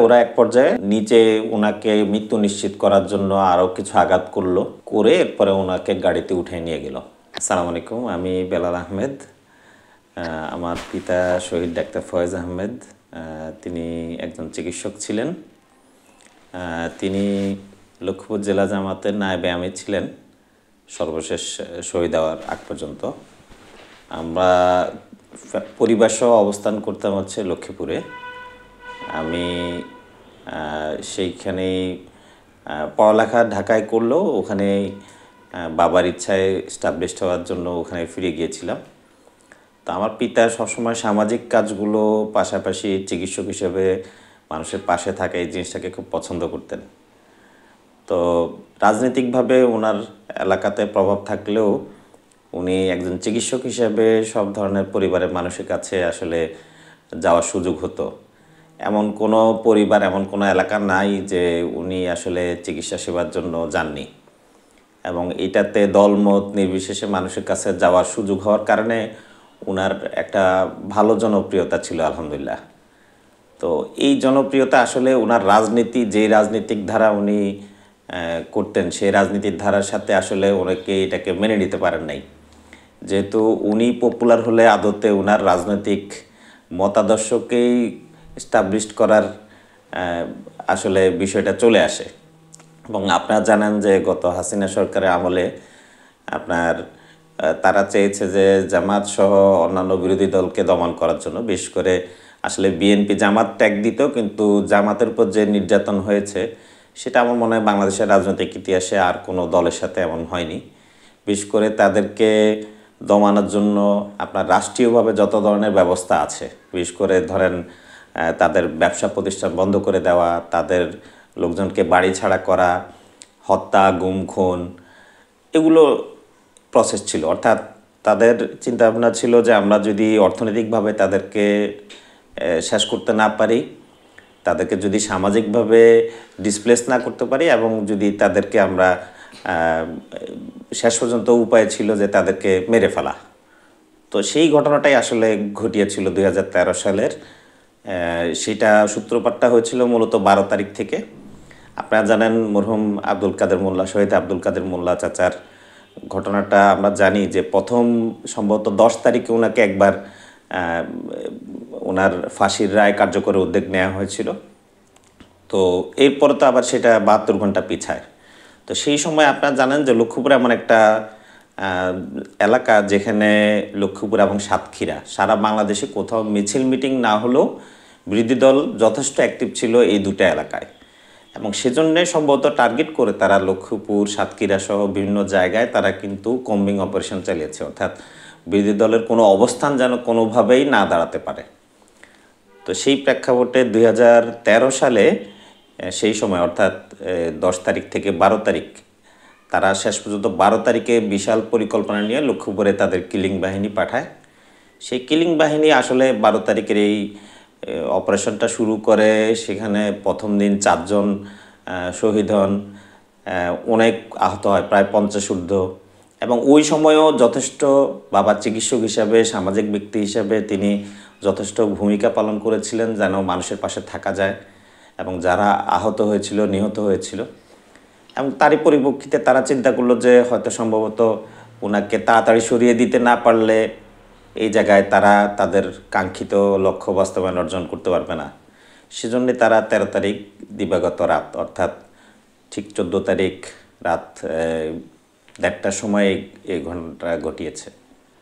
ওরা এক পর্যায়ে নিচে ওনাকে মৃত্যু নিশ্চিত করার জন্য আরও কিছু আঘাত করলো, করে এরপরে ওনাকে গাড়িতে উঠে নিয়ে গেল। আসসালামু আলাইকুম, আমি বেলাল আহমেদ। আমার পিতা শহীদ ডাক্তার ফয়েজ আহমেদ, তিনি একজন চিকিৎসক ছিলেন। তিনি লক্ষ্মীপুর জেলা জামাতের নায়েবে আমির ছিলেন সর্বশেষ শহীদ হওয়ার আগ পর্যন্ত। আমরা পরিবারসহ অবস্থান করতাম হচ্ছে লক্ষ্মীপুরে। আমি সেইখানেই পড়ালেখা ঢাকায় করলেও ওখানে বাবার ইচ্ছায় এস্টাবলিশড হওয়ার জন্য ওখানে ফিরে গিয়েছিলাম। তো আমার পিতা সবসময় সামাজিক কাজগুলো পাশাপাশি চিকিৎসক হিসেবে মানুষের পাশে থাকা এই জিনিসটাকে খুব পছন্দ করতেন। তো রাজনৈতিকভাবে ওনার এলাকাতে প্রভাব থাকলেও উনি একজন চিকিৎসক হিসেবে সব ধরনের পরিবারের মানুষের কাছে আসলে যাওয়ার সুযোগ হতো। এমন কোনো পরিবার, এমন কোনো এলাকা নাই যে উনি আসলে চিকিৎসা সেবার জন্য যাননি। এবং এটাতে দলমত নির্বিশেষে মানুষের কাছে যাওয়ার সুযোগ হওয়ার কারণে ওনার একটা ভালো জনপ্রিয়তা ছিল আলহামদুলিল্লাহ। তো এই জনপ্রিয়তা আসলে ওনার রাজনীতি, যে রাজনৈতিক ধারা উনি করতেন সেই রাজনীতির ধারার সাথে আসলে অনেকে এটাকে মেনে নিতে পারেন নাই। যেহেতু উনি পপুলার হলে আদতে ওনার রাজনৈতিক মতাদর্শকেই এস্টাবলিশড করার আসলে বিষয়টা চলে আসে। এবং আপনারা জানেন যে গত হাসিনা সরকারের আমলে তারা চেয়েছে যে জামাত সহ অন্যান্য বিরোধী দলকে দমন করার জন্য, বিশেষ করে আসলে বিএনপি জামাত ত্যাগ দিত, কিন্তু জামাতের উপর যে নির্যাতন হয়েছে সেটা আমার মনে হয় বাংলাদেশের রাজনৈতিক ইতিহাসে আর কোনো দলের সাথে এমন হয়নি। বিশেষ করে তাদেরকে দমানোর জন্য রাষ্ট্রীয়ভাবে যত ধরনের ব্যবস্থা আছে, বিশেষ করে ধরেন তাদের ব্যবসা প্রতিষ্ঠান বন্ধ করে দেওয়া, তাদের লোকজনকে বাড়ি ছাড়া করা, হত্যা, গুম, খুন, এগুলো প্রসেস ছিল। অর্থাৎ তাদের চিন্তাভাবনা ছিল যে আমরা যদি অর্থনৈতিকভাবে তাদেরকে শেষ করতে না পারি, তাদেরকে যদি সামাজিকভাবে ডিসপ্লেস না করতে পারি, এবং যদি তাদেরকে আমরা শেষ পর্যন্ত উপায় ছিল যে তাদেরকে মেরে ফেলা। তো সেই ঘটনাটাই আসলে ঘটিয়েছিল 2013 সালের। সেটা সূত্রপাতটা হয়েছিল মূলত 12 তারিখ থেকে। আপনারা জানেন মরহুম আব্দুল কাদের মোল্লা, শহীদ আব্দুল কাদের মোল্লা চাচার ঘটনাটা আমরা জানি যে প্রথম সম্ভবত 10 তারিখে ওনাকে একবার ওনার ফাঁসির রায় কার্যকরের উদ্যোগ নেওয়া হয়েছিল। তো এরপরে তো আবার সেটা 72 ঘন্টা পিছায়। তো সেই সময় আপনারা জানেন যে লক্ষ্মীপুর এমন একটা এলাকা যেখানে লক্ষ্মীপুর এবং সাতক্ষীরা সারা বাংলাদেশে কোথাও মিছিল মিটিং না হলেও বিরোধী দল যথেষ্ট অ্যাক্টিভ ছিল এই দুটো এলাকায়। এবং সেজন্যে সম্ভবত টার্গেট করে তারা লক্ষ্মীপুর, সাতক্ষীরা সহ বিভিন্ন জায়গায় তারা কিন্তু কম্বিং অপারেশন চালিয়েছে, অর্থাৎ বিরোধী দলের কোনো অবস্থান যেন কোনোভাবেই না দাঁড়াতে পারে। তো সেই প্রেক্ষাপটে 2013 সালে সেই সময় অর্থাৎ 10 তারিখ থেকে 12 তারিখ, তারা শেষ পর্যন্ত 12 তারিখে বিশাল পরিকল্পনা নিয়ে লক্ষ্মীপুরে তাদের কিলিং বাহিনী পাঠায়। সেই কিলিং বাহিনী আসলে 12 তারিখের এই অপারেশনটা শুরু করে। সেখানে প্রথম দিন 4 জন শহীদ হন, অনেক আহত হয়, প্রায় 50 ঊর্ধ্ব। এবং ওই সময়ও যথেষ্ট বাবা চিকিৎসক হিসাবে, সামাজিক ব্যক্তি হিসাবে তিনি যথেষ্ট ভূমিকা পালন করেছিলেন যেন মানুষের পাশে থাকা যায় এবং যারা আহত হয়েছিল, নিহত হয়েছিল। এবং তারই পরিপ্রেক্ষিতে তারা চিন্তা করলো যে হয়তো সম্ভবত ওনাকে তাড়াতাড়ি সরিয়ে দিতে না পারলে এই জায়গায় তারা তাদের কাঙ্ক্ষিত লক্ষ্য বাস্তবায়ন অর্জন করতে পারবে না। সেজন্য তারা 13 তারিখ দিবাগত রাত, অর্থাৎ ঠিক 14 তারিখ রাত 1:30টার সময় এই ঘটনাটা ঘটিয়েছে।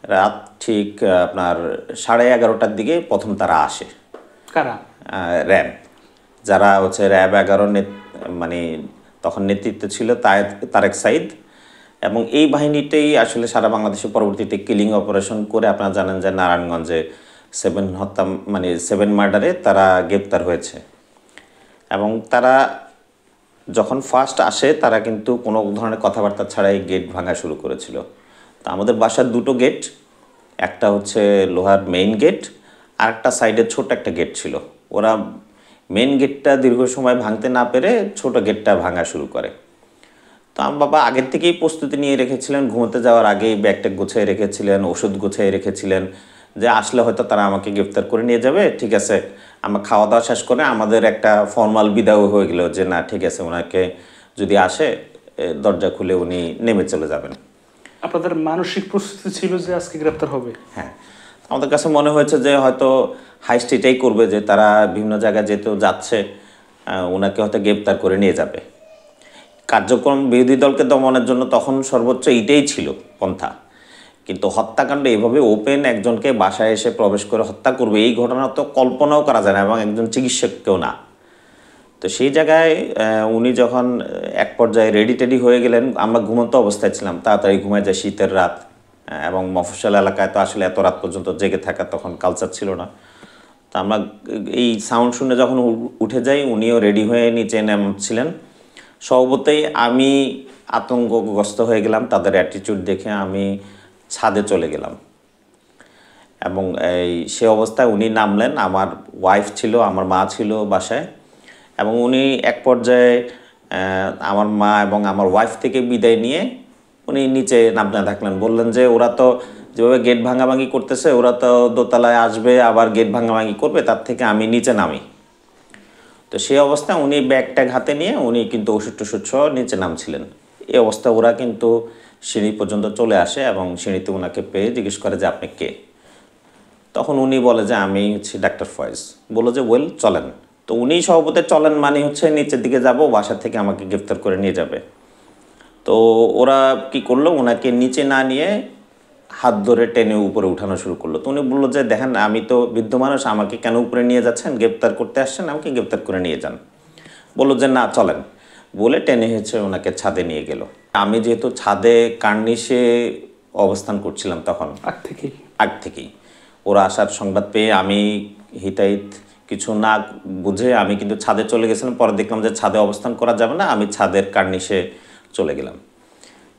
রাত ঠিক 11:30টার দিকে প্রথম তারা আসে। কারা? র্যাব, যারা হচ্ছে র্যাব 11 মানে তখন নেতৃত্বে ছিল তারেক সাইদ। এবং এই বাহিনীটাই আসলে সারা বাংলাদেশে পরবর্তীতে কিলিং অপারেশন করে আপনারা জানেন যে নারায়ণগঞ্জে 7 মার্ডারে তারা গ্রেপ্তার হয়েছে। এবং তারা যখন ফার্স্ট আসে তারা কিন্তু কোনো ধরনের কথাবার্তা ছাড়াই গেট ভাঙা শুরু করেছিল। তো আমাদের বাসার 2টো গেট, একটা হচ্ছে লোহার মেইন গেট, আর একটা সাইডে ছোট একটা গেট ছিল। ওরা মেইন গেটটা দীর্ঘ সময় ভাঙতে না পেরে ছোট গেটটা ভাঙা শুরু করে। তো আমার বাবা আগের থেকেই প্রস্তুতি নিয়ে রেখেছিলেন, ঘুমোতে যাওয়ার আগেই ব্যাগটা গুছিয়ে রেখেছিলেন, ওষুধ গুছিয়ে রেখেছিলেন যে আসলে হয়তো তারা আমাকে গ্রেফতার করে নিয়ে যাবে, ঠিক আছে আমরা খাওয়া দাওয়া শেষ করে আমাদের একটা ফর্মাল বিদায় হয়ে গেল যে না ঠিক আছে, ওনাকে যদি আসে দরজা খুলে উনি নেমে চলে যাবেন। আপনাদের মানসিক প্রস্তুতি ছিল যে আজকে গ্রেপ্তার হবে? হ্যাঁ, আমাদের কাছে মনে হয়েছে যে হয়তো হাইস্ট এটাই করবে, যে তারা বিভিন্ন জায়গায় যেহেতু যাচ্ছে ওনাকে হয়তো গ্রেপ্তার করে নিয়ে যাবে। কার্যক্রম বিরোধী দলকে দমনের জন্য তখন সর্বোচ্চ এটাই ছিল পন্থা, কিন্তু হত্যাকাণ্ড এভাবে ওপেন একজনকে বাসায় এসে প্রবেশ করে হত্যা করবে এই ঘটনা তো কল্পনাও করা যায় না, এবং একজন চিকিৎসককেও না। তো সেই জায়গায় উনি যখন এক পর্যায়ে রেডি টেডি হয়ে গেলেন, আমরা ঘুমন্ত অবস্থায় ছিলাম, তাড়াতাড়ি ঘুমায় যায়, শীতের রাত, এবং মফস্বল এলাকায় তো আসলে এত রাত পর্যন্ত জেগে থাকা তখন কালচার ছিল না। তো আমরা এই সাউন্ড শুনে যখন উঠে যাই, উনিও রেডি হয়ে নিচে নামছিলেন। স্বভাবতই আমি আতঙ্কগ্রস্ত হয়ে গেলাম তাদের অ্যাটিটিউড দেখে, আমি ছাদে চলে গেলাম, এবং সে অবস্থায় উনি নামলেন। আমার ওয়াইফ ছিল, আমার মা ছিল বাসায়, এবং উনি এক পর্যায়ে আমার মা এবং আমার ওয়াইফ থেকে বিদায় নিয়ে উনি নিচে নামতে থাকলেন। বললেন যে ওরা তো যেভাবে গেট ভাঙাভাঙি করতেছে, ওরা তো দোতলায় আসবে আবার গেট ভাঙাভাঙি করবে, তার থেকে আমি নিচে নামি। তো সেই অবস্থায় উনি ব্যাগ ট্যাগ হাতে নিয়ে উনি কিন্তু ওষুধ টষুধ সহ নিচে নামছিলেন। এই অবস্থায় ওরা কিন্তু সিঁড়ি পর্যন্ত চলে আসে এবং সিঁড়িতে ওনাকে পেয়ে জিজ্ঞেস করে যে আপনি কে। তখন উনি বলে যে আমি হচ্ছি ডাক্তার ফয়েজ। বললো যে ওয়েল চলেন। তো উনি সভাপতি চলেন মানে হচ্ছে নিচের দিকে যাব, বাসা থেকে আমাকে গ্রেফতার করে নিয়ে যাবে। তো ওরা কি করলো, ওনাকে নিচে না নিয়ে হাত ধরে টেনে উপরে উঠানো শুরু করলো। তো উনি বললো যে দেখেন আমি তো বৃদ্ধ মানুষ, আমাকে কেন উপরে নিয়ে যাচ্ছেন, গ্রেপ্তার করতে আসছেন, আমাকে গ্রেপ্তার করে নিয়ে যান। বললো যে না চলেন, বলে টেনে হেঁচে ওনাকে ছাদে নিয়ে গেল। আমি যেহেতু ছাদে কার্নিশে অবস্থান করছিলাম তখন আগ থেকেই ওরা আসার সংবাদ পেয়ে আমি হিতাহিত কিছু না বুঝে আমি কিন্তু ছাদে চলে গেছিলাম। পরে দেখলাম যে ছাদে অবস্থান করা যাবে না, আমি ছাদের কার্নিশে চলে গেলাম।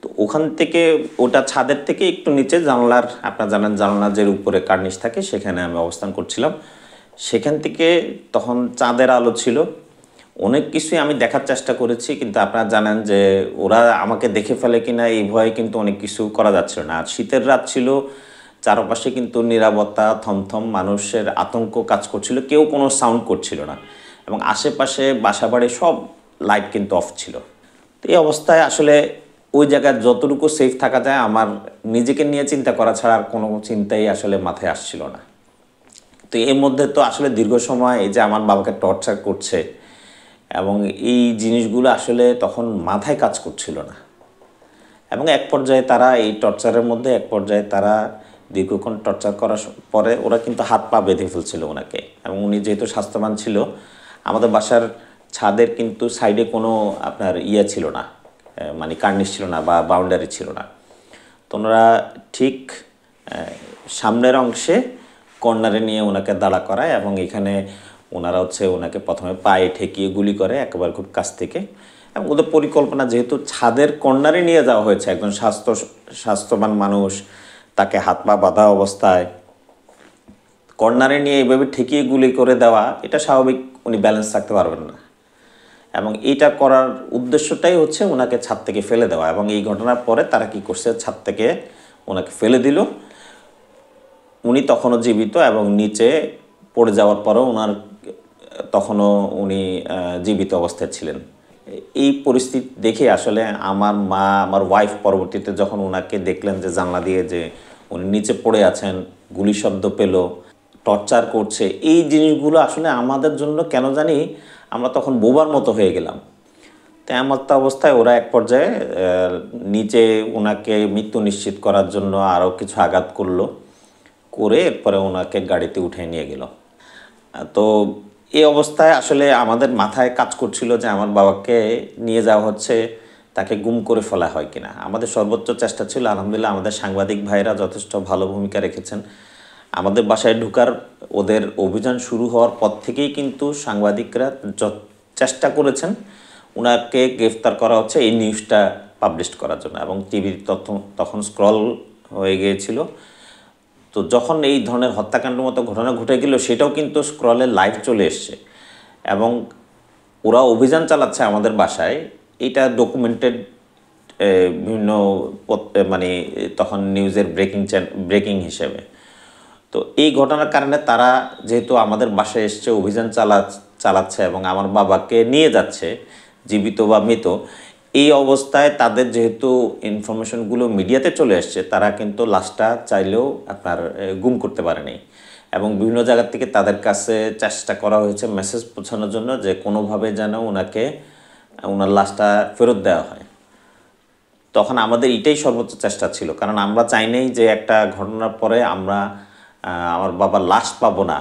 তো ওখান থেকে ওটা ছাদের থেকে একটু নিচে জানলার, আপনারা জানেন জানলার যে উপরে কার্নিশ থাকে, সেখানে আমি অবস্থান করছিলাম। সেখান থেকে তখন চাঁদের আলো ছিল, অনেক কিছুই আমি দেখার চেষ্টা করেছি, কিন্তু আপনারা জানেন যে ওরা আমাকে দেখে ফেলে কিনা এই ভয়ে কিন্তু অনেক কিছু করা যাচ্ছিল না। আর শীতের রাত ছিল, চারপাশে কিন্তু নীরবতা, থমথম, মানুষের আতঙ্ক কাজ করছিল, কেউ কোনো সাউন্ড করছিল না, এবং আশেপাশে বাসাবাড়ি সব লাইট কিন্তু অফ ছিল। তো এই অবস্থায় আসলে ওই জায়গায় যতটুকু সেফ থাকা যায় আমার নিজেকে নিয়ে চিন্তা করা ছাড়া আর কোনো চিন্তাই আসলে মাথায় আসছিল না। তো এর মধ্যে তো আসলে দীর্ঘ সময় এই যে আমার বাবাকে টর্চার করছে, এবং এই জিনিসগুলো আসলে তখন মাথায় কাজ করছিল না। এবং এক পর্যায়ে তারা এই টর্চারের মধ্যে এক পর্যায়ে তারা দীর্ঘক্ষণ টর্চার করার পরে ওরা কিন্তু হাত পা বেঁধে ফেলছিল ওনাকে। এবং উনি যেহেতু স্বাস্থ্যবান ছিল, আমাদের বাসার ছাদের কিন্তু সাইডে কোনো আপনার ছিল না, মানে কার্নিশ ছিল না বা বাউন্ডারি ছিল না। তো ওনারা ঠিক সামনের অংশে কর্নারে নিয়ে ওনাকে দাঁড়া করায়, এবং এখানে ওনারা হচ্ছে ওনাকে প্রথমে পায়ে ঠেকিয়ে গুলি করে একেবারে খুব কাছ থেকে। এবং ওদের পরিকল্পনা, যেহেতু ছাদের কর্নারে নিয়ে যাওয়া হয়েছে, একজন স্বাস্থ্যবান মানুষ, তাকে হাত পা বাঁধা অবস্থায় কর্নারে নিয়ে এইভাবে ঠেকিয়ে গুলি করে দেওয়া, এটা স্বাভাবিক, উনি ব্যালেন্স থাকতে পারবেন না। এবং এইটা করার উদ্দেশ্যটাই হচ্ছে ওনাকে ছাদ থেকে ফেলে দেওয়া। এবং এই ঘটনার পরে তারা কি করছে, ছাদ থেকে ওনাকে ফেলে দিল। উনি তখনও জীবিত, এবং নিচে পড়ে যাওয়ার পরেও তখনও উনি জীবিত অবস্থায় ছিলেন। এই পরিস্থিতি দেখে আসলে আমার মা, আমার ওয়াইফ পরবর্তীতে যখন ওনাকে দেখলেন যে জানলা দিয়ে যে উনি নিচে পড়ে আছেন, গুলি শব্দ পেল, টর্চার করছে, এই জিনিসগুলো আসলে আমাদের জন্য কেন জানি আমরা তখন বোবার মতো হয়ে গেলাম। তাই এমন অবস্থায় ওরা এক পর্যায়ে নিচে ওনাকে মৃত্যু নিশ্চিত করার জন্য আরও কিছু আঘাত করলো, করে এরপরে ওনাকে গাড়িতে উঠে নিয়ে গেল। তো এই অবস্থায় আসলে আমাদের মাথায় কাজ করছিল যে আমার বাবাকে নিয়ে যাওয়া হচ্ছে, তাকে গুম করে ফেলা হয় কিনা। আমাদের সর্বোচ্চ চেষ্টা ছিল, আলহামদুলিল্লাহ আমাদের সাংবাদিক ভাইরা যথেষ্ট ভালো ভূমিকা রেখেছেন। আমাদের বাসায় ঢুকার ওদের অভিযান শুরু হওয়ার পর থেকেই কিন্তু সাংবাদিকরা চেষ্টা করেছেন ওনাকে গ্রেফতার করা হচ্ছে এই নিউজটা পাবলিশ করার জন্য, এবং টিভি তখন স্ক্রল হয়ে গিয়েছিল। তো যখন এই ধরনের হত্যাকাণ্ডের মতো ঘটনা ঘটে গেল, সেটাও কিন্তু স্ক্রলে লাইভ চলে এসছে, এবং ওরা অভিযান চালাচ্ছে আমাদের বাসায়, এটা ডকুমেন্টেড বিভিন্ন মানে তখন নিউজের ব্রেকিং হিসেবে। তো এই ঘটনার কারণে তারা যেহেতু আমাদের বাসায় এসছে, অভিযান চালাচ্ছে এবং আমার বাবাকে নিয়ে যাচ্ছে জীবিত বা মৃত, এই অবস্থায় তাদের যেহেতু ইনফরমেশনগুলো মিডিয়াতে চলে আসছে, তারা কিন্তু লাশটা চাইলেও আপনার গুম করতে পারেনি। এবং বিভিন্ন জায়গা থেকে তাদের কাছে চেষ্টা করা হয়েছে মেসেজ পৌঁছানোর জন্য যে কোনোভাবে যেন ওনার লাশটা ফেরত দেওয়া হয়। তখন আমাদের এটাই সর্বোচ্চ চেষ্টা ছিল, কারণ আমরা চাই নাই যে একটা ঘটনার পরে আমরা আমার বাবার লাশ পাবো না,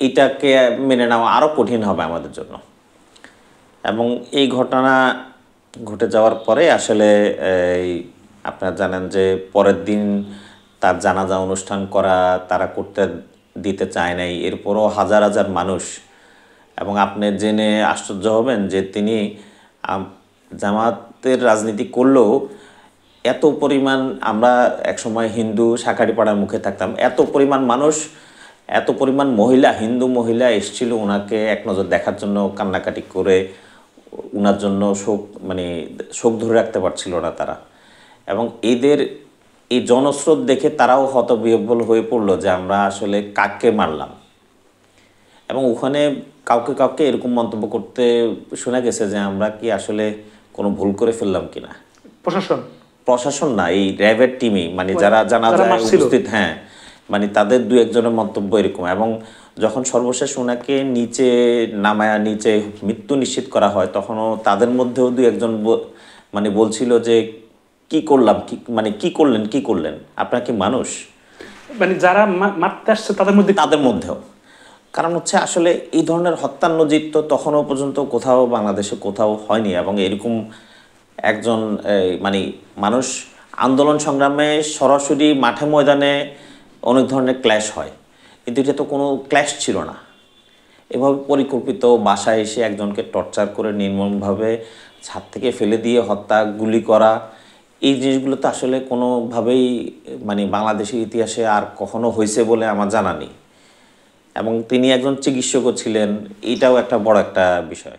এটাকে মেনে নেওয়া আরও কঠিন হবে আমাদের জন্য। এবং এই ঘটনা ঘটে যাওয়ার পরে আসলে আপনারা জানেন যে পরের দিন তার জানাজা অনুষ্ঠান করা তারা করতে দিতে চায় নাই। এরপরও হাজার হাজার মানুষ, এবং আপনি জেনে আশ্চর্য হবেন যে তিনি জামাতের রাজনীতি করলেও এত পরিমাণ, আমরা একসময় হিন্দু শাঁখারীপাড়ার মুখে থাকতাম, এত পরিমাণ মানুষ, এত পরিমাণ মহিলা, হিন্দু মহিলা এসেছিল ওনাকে এক নজর দেখার জন্য, কান্নাকাটি করে ওনার জন্য শোক ধরে রাখতে পারছিল না তারা। এবং এদের এই জনস্রোত দেখে তারাও হতবিহ্বল হয়ে পড়লো যে আমরা আসলে কাকে মারলাম। এবং ওখানে কাউকে কাউকে এরকম মন্তব্য করতে শোনা গেছে যে আমরা কি আসলে কোনো ভুল করে ফেললাম কিনা। প্রশাসন না, এই র্যাবের টিমই, যারা জানাজায় উপস্থিত, হ্যাঁ, তাদের দু একজনের মন্তব্য এরকম। এবং যখন সর্বশেষ ওনাকে নিচে মৃত্যু নিশ্চিত করা হয়, তখনও তাদের মধ্যেও দু একজন বলছিল যে কি করলাম, কি করলেন আপনারা কি মানুষ, যারা মারতে আসছে তাদের মধ্যেও। কারণ হচ্ছে আসলে এই ধরনের হত্যার নজির তো তখনও পর্যন্ত কোথাও বাংলাদেশে কোথাও হয়নি। এবং এরকম একজন মানুষ আন্দোলন সংগ্রামে সরাসরি মাঠে ময়দানে অনেক ধরনের ক্ল্যাশ হয়, কিন্তু এটা তো কোনো ক্ল্যাশ ছিল না। এভাবে পরিকল্পিত বাসায় এসে একজনকে টর্চার করে নির্মমভাবে ছাদ থেকে ফেলে দিয়ে হত্যা, গুলি করা, এই জিনিসগুলো তো আসলে কোনোভাবেই বাংলাদেশের ইতিহাসে আর কখনো হয়েছে বলে আমার জানা নেই। এবং তিনি একজন চিকিৎসকও ছিলেন, এটাও একটা বড় একটা বিষয়।